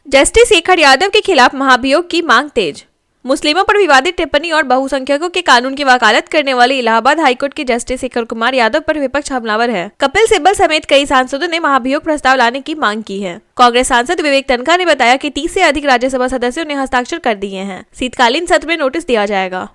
Justice Shekhar Yadav के खिलाफ महाभियोग की मांग तेज। मुस्लिमों पर विवादित टिप्पणी और बहुसंख्यकों के कानून की वकालत करने वाले इलाहाबाद हाईकोर्ट के जस्टिस शेखर कुमार यादव पर विपक्ष हमलावर है। कपिल सिब्बल समेत कई सांसदों ने महाभियोग प्रस्ताव लाने की मांग की है। कांग्रेस सांसद विवेक तनखा ने बताया कि 30 से अधिक राज्यसभा सदस्यों ने हस्ताक्षर कर दिए हैं। शीतकालीन सत्र में नोटिस दिया जाएगा।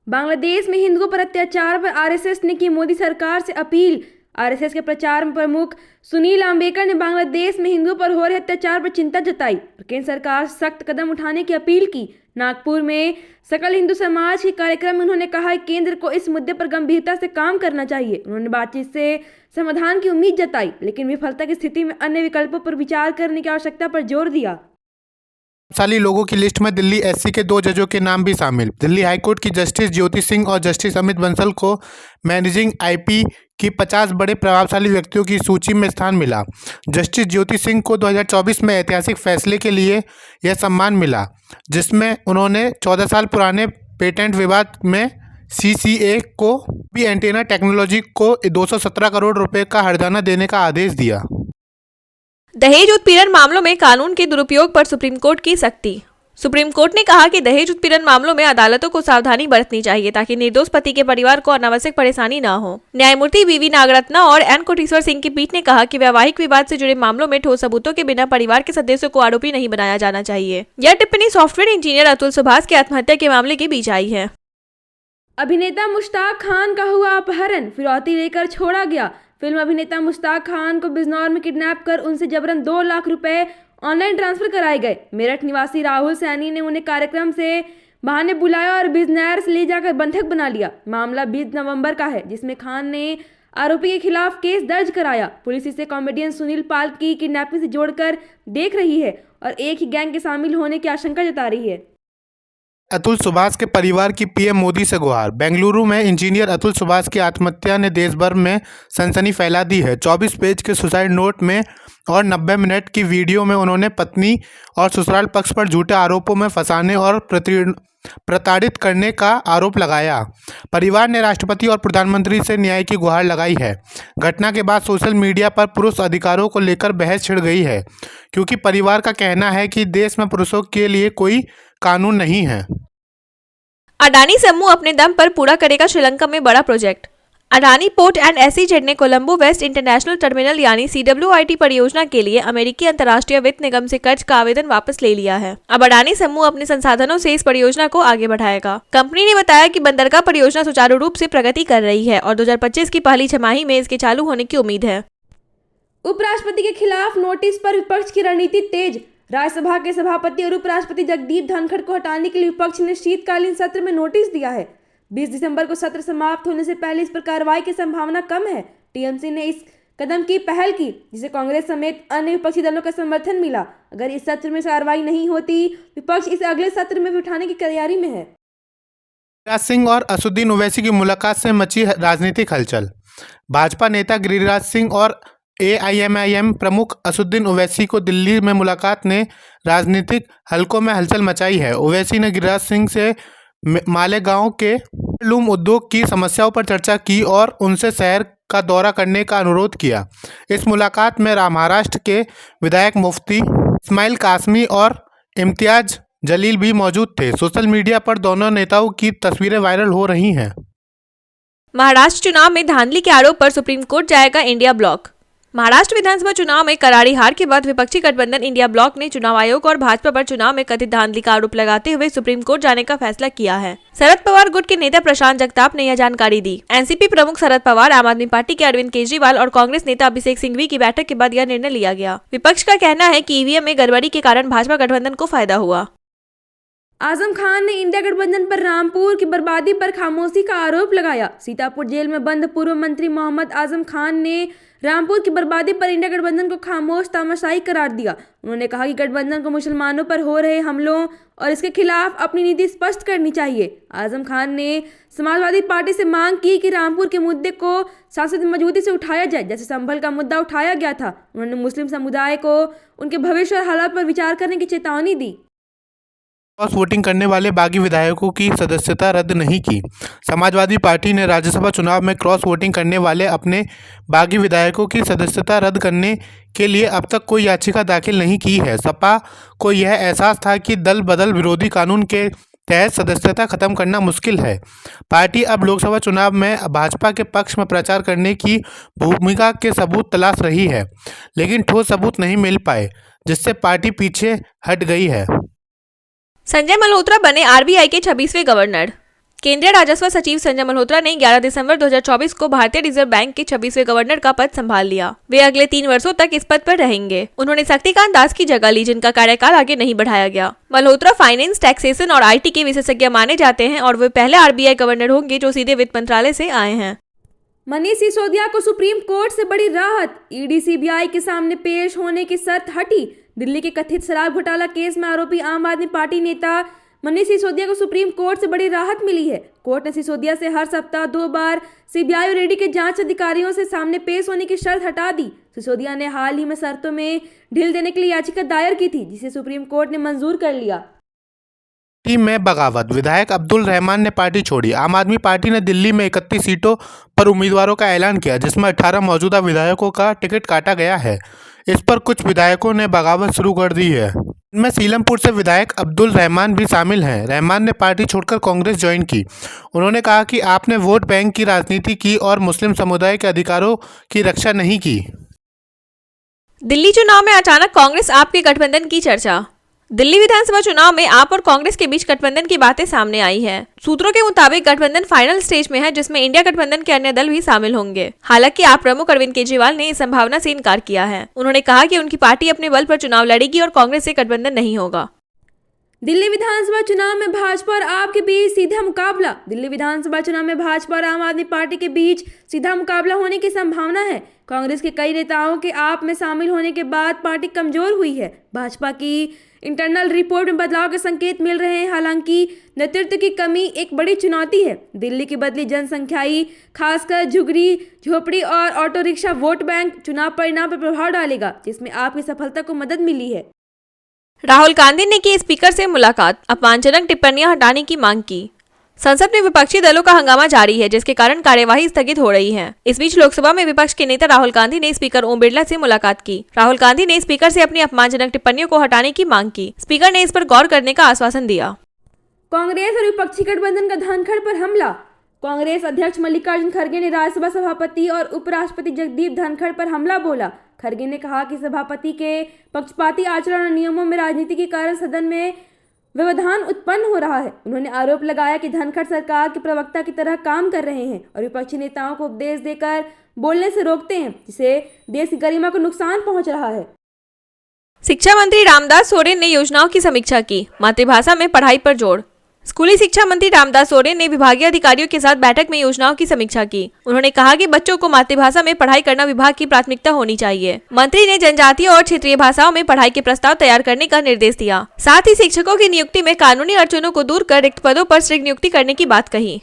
बांग्लादेश में हिंदुओं पर अत्याचार पर आरएसएस ने की मोदी सरकार से अपील। आरएसएस के प्रचार प्रमुख सुनील अंबेकर ने बांग्लादेश में हिंदुओं पर हो रहे अत्याचार पर चिंता जताई और केंद्र सरकार से सख्त कदम उठाने की अपील की। नागपुर में सकल हिंदू समाज के कार्यक्रम में उन्होंने कहा कि केंद्र को इस मुद्दे पर गंभीरता से काम करना चाहिए। उन्होंने बातचीत से समाधान की उम्मीद जताई, लेकिन विफलता की स्थिति में अन्य विकल्पों पर विचार करने की आवश्यकता पर जोर दिया। साली लोगों की लिस्ट में दिल्ली एससी के 2 जजों के नाम भी शामिल। दिल्ली हाईकोर्ट की जस्टिस ज्योति सिंह और जस्टिस अमित बंसल को मैनेजिंग आईपी की 50 बड़े प्रभावशाली व्यक्तियों की सूची में स्थान मिला। जस्टिस ज्योति सिंह को 2024 में ऐतिहासिक फैसले के लिए यह सम्मान मिला, जिसमें उन्होंने 14 साल पुराने पेटेंट विवाद में सीसीए को भी एंटेना टेक्नोलॉजी को 217 करोड़ रुपए का हर्जाना देने का आदेश दिया। दहेज उत्पीड़न मामलों में कानून के दुरुपयोग पर सुप्रीम कोर्ट की सख्ती। सुप्रीम कोर्ट ने कहा कि दहेज उत्पीड़न मामलों में अदालतों को सावधानी बरतनी चाहिए ताकि निर्दोष पति के परिवार को अनावश्यक परेशानी न हो। न्यायमूर्ति वीवी नागरत्ना और एन कोटेश्वर सिंह की पीठ ने कहा कि वैवाहिक विवाद से जुड़े मामलों में ठोस सबूतों के बिना परिवार के सदस्यों को आरोपी नहीं बनाया जाना चाहिए। यह टिप्पणी सॉफ्टवेयर इंजीनियर अतुल सुभाष के आत्महत्या के मामले के बीच आई है। अभिनेता मुश्ताक खान का हुआ अपहरण, फिरौती लेकर छोड़ा गया। फिल्म अभिनेता मुश्ताक खान को बिजनौर में किडनैप कर उनसे जबरन 2 लाख रुपए ऑनलाइन ट्रांसफर कराए गए। मेरठ निवासी राहुल सैनी ने उन्हें कार्यक्रम से बहाने बुलाया और बिजनौर से ले जाकर बंधक बना लिया। मामला 20 नवंबर का है, जिसमें खान ने आरोपी के खिलाफ केस दर्ज कराया। पुलिस इसे कॉमेडियन सुनील पाल की किडनैपिंग से जोड़कर देख रही है और एक ही गैंग के शामिल होने की आशंका जता रही है। अतुल सुभाष के परिवार की पीएम मोदी से गुहार। बेंगलुरु में इंजीनियर अतुल सुभाष की आत्महत्या ने देश भर में सनसनी फैला दी है। 24 पेज के सुसाइड नोट में और 90 मिनट की वीडियो में उन्होंने पत्नी और ससुराल पक्ष पर झूठे आरोपों में फंसाने और प्रताड़ित करने का आरोप लगाया। परिवार ने राष्ट्रपति और प्रधानमंत्री से न्याय की गुहार लगाई है। घटना के बाद सोशल मीडिया पर पुरुष अधिकारों को लेकर बहस छिड़ गई है, क्योंकि परिवार का कहना है कि देश में पुरुषों के लिए कोई कानून नहीं है। अडानी समूह अपने दम पर पूरा करेगा श्रीलंका में बड़ा project. Adani port and SEZ ने कोलंबो वेस्ट इंटरनेशनल टर्मिनल यानी CWIT परियोजना के लिए अमेरिकी अंतर्राष्ट्रीय वित्त निगम से कर्ज का आवेदन वापस ले लिया है। अब अडानी समूह अपने संसाधनों से इस परियोजना को आगे बढ़ाएगा। कंपनी ने बताया कि बंदरगाह परियोजना सुचारू रूप से प्रगति कर रही है और 2025 की पहली छमाही में इसके चालू होने की उम्मीद है। उपराष्ट्रपति के खिलाफ नोटिस पर विपक्ष की रणनीति तेज। राज्यसभा के सभापति और उपराष्ट्रपति जगदीप धनखड़ को हटाने के लिए विपक्ष ने शीतकालीन सत्र में नोटिस दिया है। 20 दिसंबर को सत्र समाप्त होने से पहले इस पर कार्रवाई की संभावना कम है। टीएमसी ने इस कदम की पहल की, जिसे कांग्रेस समेत अन्य विपक्षी दलों का समर्थन मिला। अगर इस सत्र में कार्रवाई नहीं होती, विपक्ष इसे अगले सत्र में भी उठाने की तैयारी में है। गिरिराज सिंह और असदुद्दीन ओवैसी की मुलाकात से मची राजनीतिक हलचल। भाजपा नेता गिरिराज सिंह और AIMIM प्रमुख असदुद्दीन ओवैसी को दिल्ली में मुलाकात ने राजनीतिक हलकों में हलचल मचाई है। ओवैसी ने गिरिराज सिंह से मालेगांव के लूम उद्योग की समस्याओं पर चर्चा की और उनसे शहर का दौरा करने का अनुरोध किया। इस मुलाकात में महाराष्ट्र के विधायक मुफ्ती इस्माइल कासमी और इम्तियाज जलील भी मौजूद थे। सोशल मीडिया पर दोनों नेताओं की तस्वीरें वायरल हो रही हैं। महाराष्ट्र चुनाव में धांधली के आरोप पर सुप्रीम कोर्ट जाएगा इंडिया ब्लॉक। महाराष्ट्र विधानसभा चुनाव में करारी हार के बाद विपक्षी गठबंधन इंडिया ब्लॉक ने चुनाव आयोग और भाजपा पर चुनाव में कथित धांधली का आरोप लगाते हुए सुप्रीम कोर्ट जाने का फैसला किया है। शरद पवार गुट के नेता प्रशांत जगताप ने यह जानकारी दी। एनसीपी प्रमुख शरद पवार, आम आदमी पार्टी के अरविंद केजरीवाल और कांग्रेस नेता अभिषेक सिंघवी की बैठक के बाद यह निर्णय लिया गया। विपक्ष का कहना है कि ईवीएम में गड़बड़ी के कारण भाजपा गठबंधन को फायदा हुआ। आजम खान ने इंडिया गठबंधन पर रामपुर की बर्बादी पर खामोशी का आरोप लगाया। सीतापुर जेल में बंद पूर्व मंत्री मोहम्मद आजम खान ने रामपुर की बर्बादी पर इंडिया गठबंधन को खामोश तामाशाई करार दिया। उन्होंने कहा कि गठबंधन को मुसलमानों पर हो रहे हमलों और इसके खिलाफ अपनी नीति स्पष्ट करनी चाहिए। आजम खान ने समाजवादी पार्टी से मांग की कि रामपुर के मुद्दे को सांसद मजबूती से उठाया जाए, जैसे संभल का मुद्दा उठाया गया था। उन्होंने मुस्लिम समुदाय को उनके भविष्य और हालात पर विचार करने की चेतावनी दी। क्रॉस वोटिंग करने वाले बागी विधायकों की सदस्यता रद्द नहीं की। समाजवादी पार्टी ने राज्यसभा चुनाव में क्रॉस वोटिंग करने वाले अपने बागी विधायकों की सदस्यता रद्द करने के लिए अब तक कोई याचिका दाखिल नहीं की है। सपा को यह एहसास था कि दल बदल विरोधी कानून के तहत सदस्यता खत्म करना मुश्किल है। पार्टी अब लोकसभा चुनाव में भाजपा के पक्ष में प्रचार करने की भूमिका के सबूत तलाश रही है, लेकिन ठोस सबूत नहीं मिल पाए, जिससे पार्टी पीछे हट गई है। संजय मल्होत्रा बने आरबीआई के 26वें गवर्नर। केंद्रीय राजस्व सचिव संजय मल्होत्रा ने 11 दिसंबर 2024 को भारतीय रिजर्व बैंक के 26वें गवर्नर का पद संभाल लिया। वे अगले 3 वर्षों तक इस पद पर रहेंगे। उन्होंने शक्तिकांत दास की जगह ली, जिनका कार्यकाल आगे नहीं बढ़ाया गया। मल्होत्रा फाइनेंस, टैक्सेशन और आईटी के विशेषज्ञ माने जाते हैं और वे पहले आरबीआई गवर्नर होंगे जो सीधे वित्त मंत्रालय से आए हैं। मनीष सिसोदिया को सुप्रीम कोर्ट से बड़ी राहत। ईडी सीबीआई के सामने पेश होने की शर्त हटी। दिल्ली के कथित शराब घोटाला केस में आरोपी आम आदमी पार्टी नेता मनीष सिसोदिया को सुप्रीम कोर्ट से बड़ी राहत मिली है। कोर्ट ने सिसोदिया से हर सप्ताह 2 बार सीबीआई और ईडी के जांच अधिकारियों से सामने पेश होने की शर्त हटा दी। सिसोदिया ने हाल ही में शर्तों में ढील देने के लिए याचिका दायर की थी, जिसे सुप्रीम कोर्ट ने मंजूर कर लिया। टीम में बगावत, विधायक अब्दुल रहमान ने पार्टी छोड़ी। आम आदमी पार्टी ने दिल्ली में 31 सीटों पर उम्मीदवारों का ऐलान किया, जिसमें 18 मौजूदा विधायकों का टिकट काटा गया है। इस पर कुछ विधायकों ने बगावत शुरू कर दी है। इनमें सीलमपुर से विधायक अब्दुल रहमान भी शामिल हैं। रहमान ने पार्टी छोड़कर कांग्रेस ज्वाइन की। उन्होंने कहा कि आपने वोट बैंक की राजनीति की और मुस्लिम समुदाय के अधिकारों की रक्षा नहीं की। दिल्ली चुनाव में अचानक कांग्रेस आप के गठबंधन की चर्चा। दिल्ली विधानसभा चुनाव में आप और कांग्रेस के बीच गठबंधन की बातें सामने आई हैं। सूत्रों के मुताबिक गठबंधन फाइनल स्टेज में है, जिसमें इंडिया गठबंधन के अन्य दल भी शामिल होंगे। हालांकि आप प्रमुख अरविंद केजरीवाल ने इस संभावना से इनकार किया है। उन्होंने कहा कि उनकी पार्टी अपने बल पर चुनाव लड़ेगी और कांग्रेस से गठबंधन नहीं होगा। दिल्ली विधानसभा चुनाव में भाजपा और आप के बीच सीधा मुकाबला। दिल्ली विधानसभा चुनाव में भाजपा और आम आदमी पार्टी के बीच सीधा मुकाबला होने की संभावना है। कांग्रेस के कई नेताओं के आप में शामिल होने के बाद पार्टी कमजोर हुई है। भाजपा की इंटरनल रिपोर्ट में बदलाव के संकेत मिल रहे हैं। हालांकि नेतृत्व की कमी एक बड़ी चुनौती है। दिल्ली की बदली जनसंख्याई, खासकर झुग्गी झोपड़ी और ऑटो रिक्शा वोट बैंक चुनाव परिणाम पर प्रभाव डालेगा, जिसमें आपकी सफलता को मदद मिली है। राहुल गांधी ने की स्पीकर से मुलाकात, अपमानजनक टिप्पणियां हटाने की मांग की। संसद में विपक्षी दलों का हंगामा जारी है, जिसके कारण कार्यवाही स्थगित हो रही है। इस बीच लोकसभा में विपक्ष के नेता राहुल गांधी ने स्पीकर ओम बिरला से मुलाकात की। राहुल गांधी ने स्पीकर से अपनी अपमानजनक टिप्पणियों को हटाने की मांग की। स्पीकर ने इस पर गौर करने का आश्वासन दिया। कांग्रेस और विपक्षी गठबंधन का धनखड़ पर हमला। कांग्रेस अध्यक्ष मल्लिकार्जुन खड़गे ने राज्यसभा सभापति और उपराष्ट्रपति जगदीप धनखड़ पर हमला बोला। खड़गे ने कहा कि सभापति के पक्षपाती आचरण और नियमों में राजनीति के कारण सदन में व्यवधान उत्पन्न हो रहा है। उन्होंने आरोप लगाया कि धनखड़ सरकार के प्रवक्ता की तरह काम कर रहे हैं और विपक्षी नेताओं को उपदेश देकर बोलने से रोकते हैं, जिससे देश की गरिमा को नुकसान पहुंच रहा है। शिक्षा मंत्री रामदास सोरेन ने योजनाओं की समीक्षा की। मातृभाषा में पढ़ाई पर जोर। स्कूली शिक्षा मंत्री रामदास सोरेन ने विभागीय अधिकारियों के साथ बैठक में योजनाओं की समीक्षा की। उन्होंने कहा कि बच्चों को मातृभाषा में पढ़ाई करना विभाग की प्राथमिकता होनी चाहिए। मंत्री ने जनजातीय और क्षेत्रीय भाषाओं में पढ़ाई के प्रस्ताव तैयार करने का निर्देश दिया। साथ ही शिक्षकों की नियुक्ति में कानूनी अड़चनों को दूर कर रिक्त पदों पर शीघ्र नियुक्ति करने की बात कही।